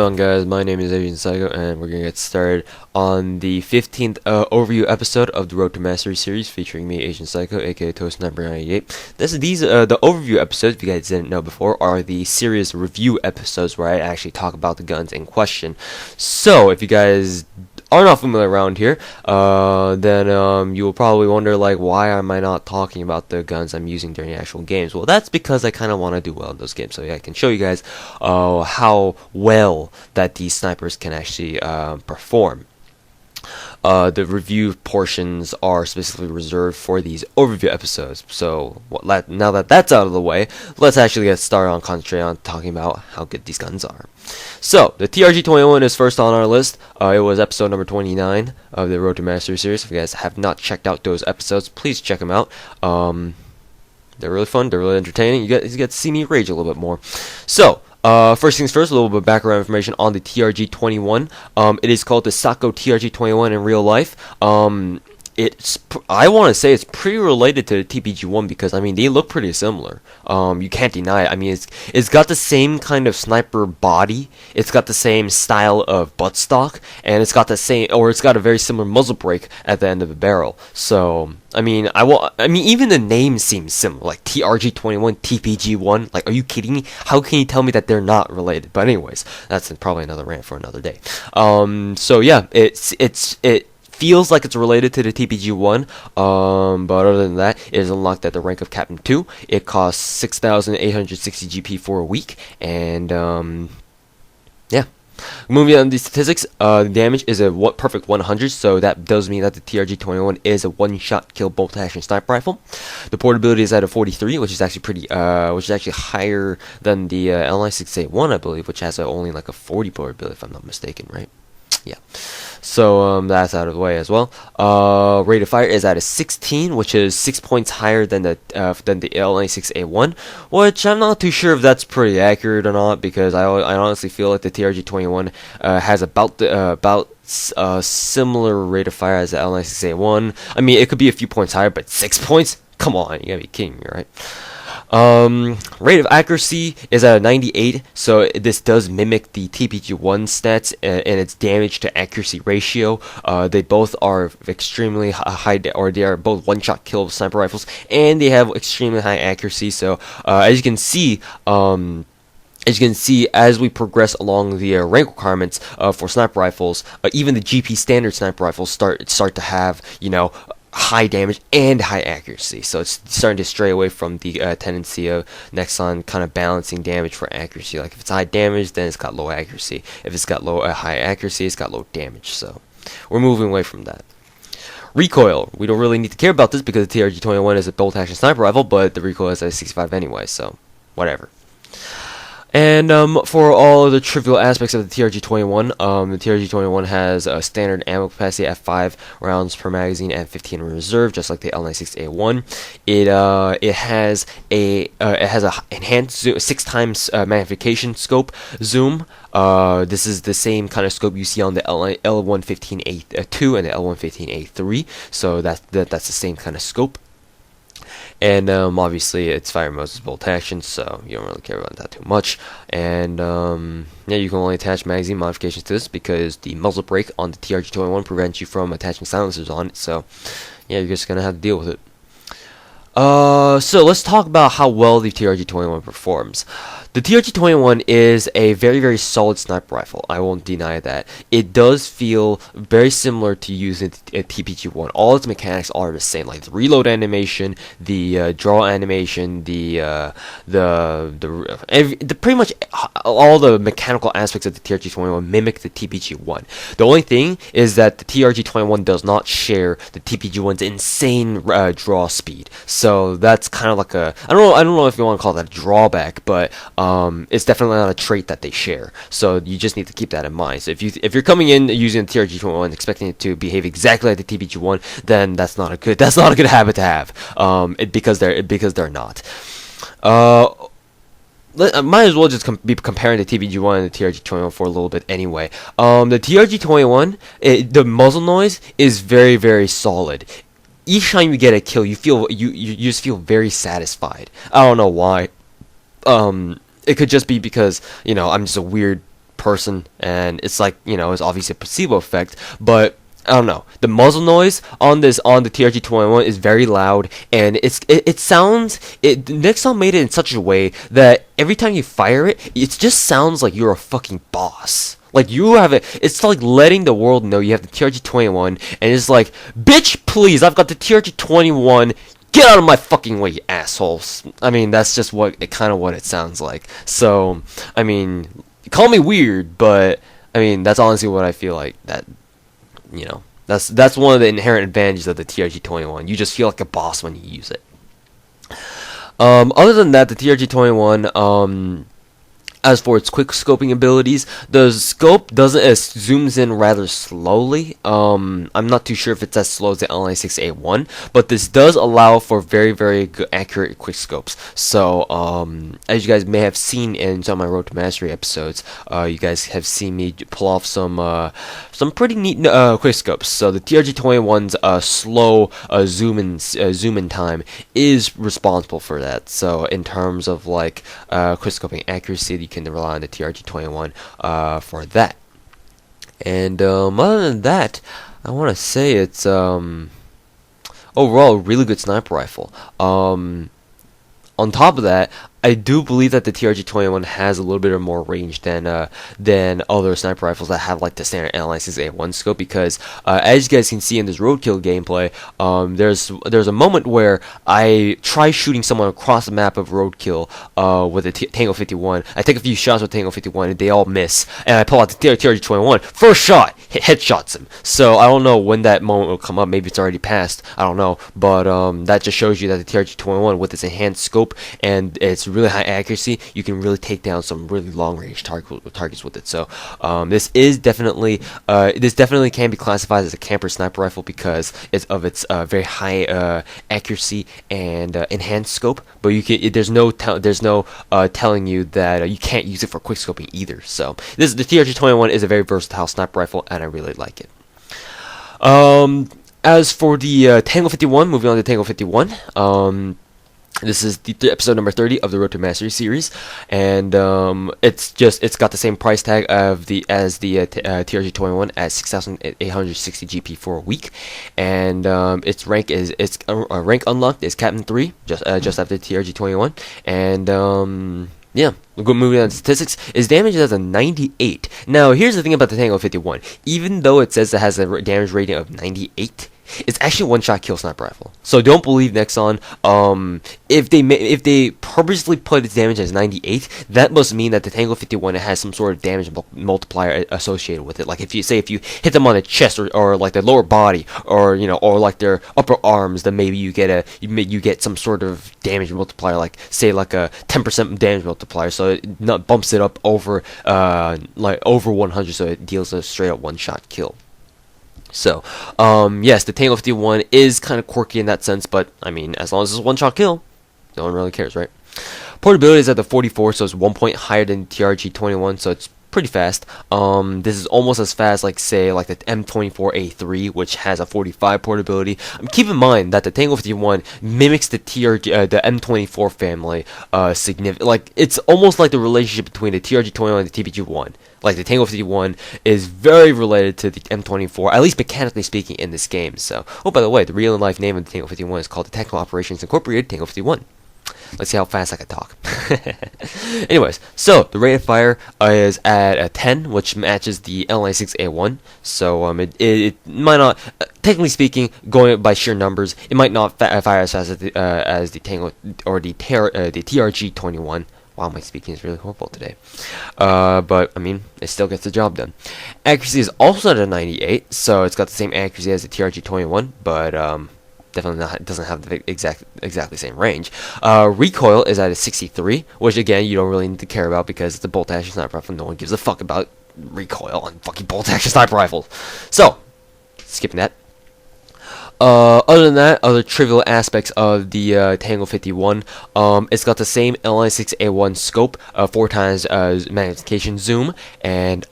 on, guys? My name is Tango, and we're gonna get started on the 15th overview episode of the Road to Mastery series, featuring me, Asian Psycho, aka Toast Number 98. The overview episodes, if you guys didn't know before, are the series review episodes where I actually talk about the guns in question. So, if you guys are not familiar around here, then you will probably wonder, like, why am I not talking about the guns I'm using during the actual games? Well, that's because I kind of want to do well in those games, so yeah, I can show you guys how well that these snipers can actually perform. The review portions are specifically reserved for these overview episodes. So now that that's out of the way, let's actually get started on concentrating on talking about how good these guns are. So the TRG-21 is first on our list. It was episode number 29 of the Road to Mastery series. If you guys have not checked out those episodes, please check them out. They're really fun. They're really entertaining. You get to see me rage a little bit more. So, first things first, a little bit of background information on the TRG-21. It is called the Sako TRG-21 in real life. I want to say it's pretty related to the TPG-1 because, I mean, they look pretty similar. You can't deny it. I mean, it's got the same kind of sniper body. It's got the same style of buttstock, and it's got a very similar muzzle brake at the end of the barrel. So, I mean, even the name seems similar, like TRG-21, TPG-1. Like, are you kidding me? How can you tell me that they're not related? But anyways, that's probably another rant for another day. So yeah, it feels like it's related to the TPG-1, but other than that, it is unlocked at the rank of Captain 2. It costs 6,860 GP for a week, and yeah. Moving on to the statistics, the damage is a perfect 100, so that does mean that the TRG-21 is a one-shot kill bolt-action sniper rifle. The portability is at a 43, which is actually higher than the LI681, I believe, which has only like a 40 portability, if I'm not mistaken, right? Yeah. So that's out of the way as well. Rate of fire is at a 16, which is 6 points higher than the LA6A1, which I'm not too sure if that's pretty accurate or not, because I honestly feel like the TRG-21 has about similar rate of fire as the LA6A1. I mean, it could be a few points higher, but 6 points? Come on, you gotta be kidding me, right? Rate of accuracy is at a 98, so this does mimic the TPG-1 stats and its damage to accuracy ratio. They both are extremely high, or they are both one-shot kill sniper rifles, and they have extremely high accuracy. So, as you can see, as we progress along the rank requirements for sniper rifles, even the GP standard sniper rifles start to have, high damage and high accuracy. So it's starting to stray away from the tendency of Nexon kind of balancing damage for accuracy. Like if it's high damage, then it's got low accuracy. If it's got high accuracy, it's got low damage. So we're moving away from that. Recoil. We don't really need to care about this because the TRG-21 is a bolt-action sniper rifle, but the recoil is at 65 anyway, so whatever. And for all of the trivial aspects of the TRG-21, the TRG-21 has a standard ammo capacity at 5 rounds per magazine and 15 in reserve, just like the L96A1. It has a enhanced 6x magnification scope zoom. This is the same kind of scope you see on the L115A2 and the L115A3, so that's the same kind of scope. And obviously it's fire mode is bolt action, so you don't really care about that too much. And yeah, you can only attach magazine modifications to this because the muzzle brake on the TRG-21 prevents you from attaching silencers on it. So yeah, you're just gonna have to deal with it. So let's talk about how well the TRG-21 performs. The TRG-21 is a very, very solid sniper rifle. I won't deny that. It does feel very similar to using a TPG-1. All its mechanics are the same, like the reload animation, the draw animation, the pretty much all the mechanical aspects of the TRG-21 mimic the TPG-1. The only thing is that the TRG-21 does not share the TPG-1's insane draw speed. So that's kind of like I don't know if you want to call that a drawback, but it's definitely not a trait that they share. So you just need to keep that in mind. So if you're coming in using the TRG-21 expecting it to behave exactly like the TPG-1, then that's not a good habit to have. Because they're not. Might as well just be comparing the TPG-1 and the TRG-21 for a little bit anyway. The TRG-21, the muzzle noise is very, very solid. Each time you get a kill, you just feel very satisfied. I don't know why. It could just be because, I'm just a weird person, and it's like, it's obviously a placebo effect, but I don't know. The muzzle noise on the TRG-21 is very loud, and it sounds. Nixon made it in such a way that every time you fire it, it just sounds like you're a fucking boss. Like you have it. It's like letting the world know you have the TRG-21, and it's like, bitch, please, I've got the TRG-21. Get out of my fucking way, you assholes. I mean, that's just what it sounds like. So, I mean, call me weird, but I mean, that's honestly what I feel like. That's one of the inherent advantages of the TRG-21. You just feel like a boss when you use it. Other than that, the TRG-21, as for its quick scoping abilities, the scope zooms in rather slowly. I'm not too sure if it's as slow as the LI6A1, but this does allow for very, very good, accurate quick scopes. So, as you guys may have seen in some of my Road to Mastery episodes, you guys have seen me pull off some pretty neat quick scopes. So the TRG-21's slow zoom in time is responsible for that. So in terms of like quick scoping accuracy, you can rely on the TRG-21 for that. And other than that, I want to say it's overall a really good sniper rifle. On top of that, I do believe that the TRG-21 has a little bit of more range than other sniper rifles that have like the standard LI6A1 scope, because as you guys can see in this roadkill gameplay, there's a moment where I try shooting someone across the map of roadkill with a Tango 51. I take a few shots with Tango 51 and they all miss, and I pull out the TRG-21. First shot, headshots him. So I don't know when that moment will come up. Maybe it's already passed. I don't know, but that just shows you that the TRG-21 with its enhanced scope and its really high accuracy, you can really take down some really long range targets with it. So this definitely can be classified as a camper sniper rifle because of its very high accuracy and enhanced scope. But there's no telling you that you can't use it for quick scoping either. So the TRG-21 is a very versatile sniper rifle, and I really like it. As for the Tango 51, moving on to Tango 51. This is the episode number 30 of the Road to Mastery series, and it's got the same price tag as the TRG-21 at 6,860 GP for a week, and its rank unlocked is Captain 3, just after TRG-21, and yeah, moving on to statistics, its damage is a 98. Now, here's the thing about the Tango 51. Even though it says it has a damage rating of 98, it's actually a one-shot kill sniper rifle. So don't believe Nexon. If they purposely put its damage as 98, that must mean that the Tango 51 has some sort of damage multiplier associated with it. Like if you hit them on the chest or like their lower body or like their upper arms, then maybe you get some sort of damage multiplier, like say like a 10% damage multiplier. So it bumps it up over over 100, so it deals a straight up one-shot kill. So, yes, the Tango 51 is kind of quirky in that sense, but, I mean, as long as it's a one-shot kill, no one really cares, right? Portability is at the 44, so it's 1 point higher than TRG-21, so it's pretty fast. This is almost as fast, like, say, like the M24A3, which has a 45 portability. Keep in mind that the Tango 51 mimics the the M24 family, significant. Like, it's almost like the relationship between the TRG-21 and the TPG-1. Like, the Tango 51 is very related to the M24, at least mechanically speaking, in this game. So, oh, by the way, the real-life name of the Tango 51 is called the Technical Operations Incorporated Tango 51. Let's see how fast I can talk. Anyways, so the rate of fire is at a 10, which matches the LI6A1. So it might not, technically speaking, going by sheer numbers, it might not fire as fast as the Tango or the TRG-21. Wow, my speaking is really horrible today. But, I mean, it still gets the job done. Accuracy is also at a 98, so it's got the same accuracy as the TRG-21, but definitely doesn't have the exactly same range. Recoil is at a 63, which, again, you don't really need to care about because it's a bolt-action sniper rifle. No one gives a fuck about recoil on fucking bolt-action sniper rifles. So, skipping that. Other than that, other trivial aspects of the Tango 51, it's got the same LI6A1 scope, 4 times magnification zoom, and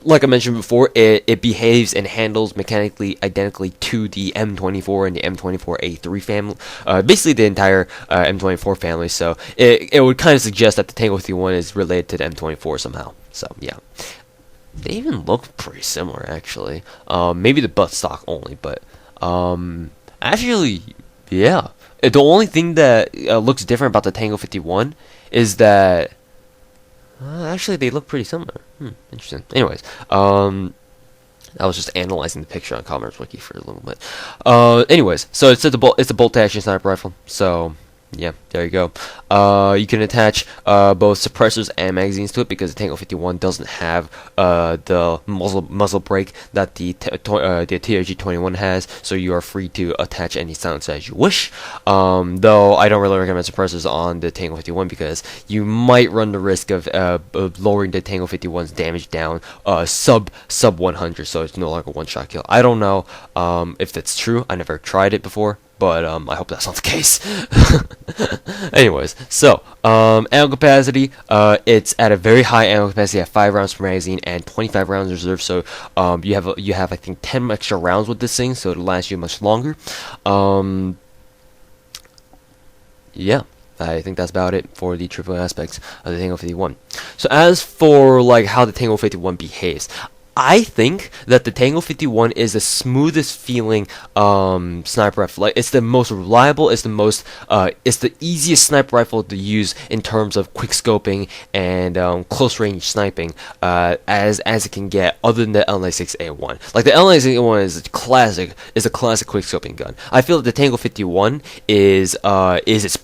like I mentioned before, it behaves and handles mechanically identically to the M24 and the M24A3 family, basically the entire M24 family. So it would kind of suggest that the Tango 51 is related to the M24 somehow. So yeah, they even look pretty similar actually. Maybe the buttstock only, but actually, yeah. The only thing that looks different about the Tango 51 is that actually they look pretty similar. Interesting. Anyways, I was just analyzing the picture on Commerce Wiki for a little bit. Anyways, so it's a bolt action sniper rifle. So yeah, there you go. You can attach both suppressors and magazines to it because the Tango 51 doesn't have the muzzle brake that the TRG-21 has, so you are free to attach any silencer as you wish. Though I don't really recommend suppressors on the Tango 51 because you might run the risk of lowering the Tango 51's damage down sub 100, so it's no longer one-shot kill. I don't know if that's true. I never tried it before. But I hope that's not the case. Anyways, so ammo capacity, it's at a very high ammo capacity at 5 rounds per magazine and 25 rounds reserve. So you have I think 10 extra rounds with this thing, so it'll last you much longer. Yeah. I think that's about it for the trivial aspects of the Tango 51. So as for like how the Tango 51 behaves, I think that the Tango 51 is the smoothest feeling sniper rifle. Like, it's the most reliable. It's the easiest sniper rifle to use in terms of quick scoping and close range sniping as it can get, other than the L96A1. Like the L96A1 is a classic quick scoping gun. I feel that the Tango 51 is its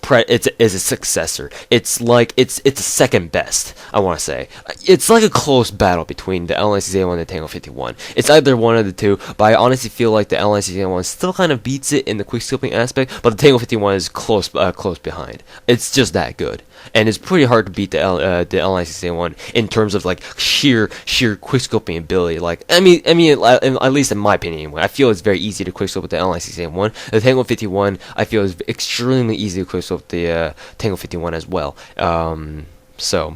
successor. It's a second best. I want to say it's like a close battle between the L96A1 and the Tango 51. It's either one of the two, but I honestly feel like the L96A1 still kind of beats it in the quick scoping aspect, but the Tango 51 is close behind. It's just that good, and it's pretty hard to beat the L96A1 in terms of like sheer quick scoping ability. Like I mean, at least in my opinion, anyway, I feel it's very easy to quick scope with the L96A1. The Tango 51, I feel, is extremely easy to quick scope with the Tango 51 as well. So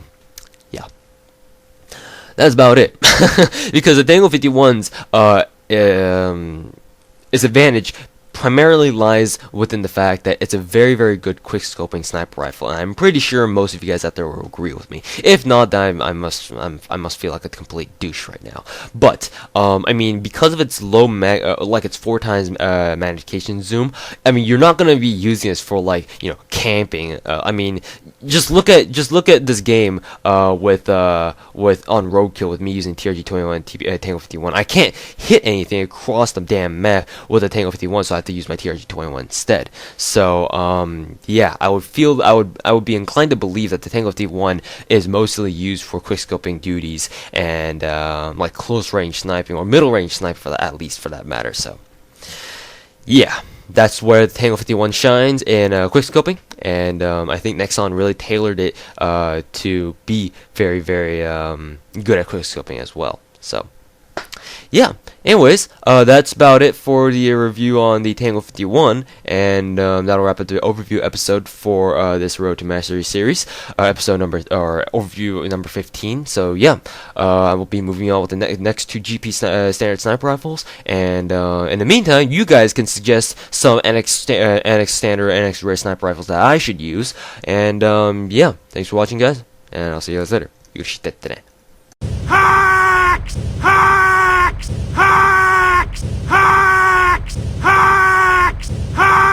yeah, that's about it. Because the Tango 51's its advantage primarily lies within the fact that it's a very, very good quick scoping sniper rifle, and I'm pretty sure most of you guys out there will agree with me. If not, then I must feel like a complete douche right now. But I mean, because of its low like its 4 times magnification zoom, I mean, you're not gonna be using this for like, you know, camping. I mean, just look at this game with on roadkill with me using TRG-21 and Tango 51. I can't hit anything across the damn map with a Tango 51, so I have to use my TRG-21 instead. So yeah, I would be inclined to believe that the Tango 51 is mostly used for quick scoping duties and like close range sniping or middle range sniping, at least for that matter. So yeah, that's where the Tango 51 shines in quick scoping, and I think Nexon really tailored it to be very, very good at quick scoping as well. So yeah, anyways, that's about it for the review on the Tango 51, and that'll wrap up the overview episode for this Road to Mastery series, overview number 15. So yeah, I will be moving on with the next 2 GP standard sniper rifles, and in the meantime, you guys can suggest some NX standard, NX rare sniper rifles that I should use, and yeah, thanks for watching, guys, and I'll see you guys later. Yoshitete. Hacks! Hacks! Hacks! Hacks! Hacks! Hacks!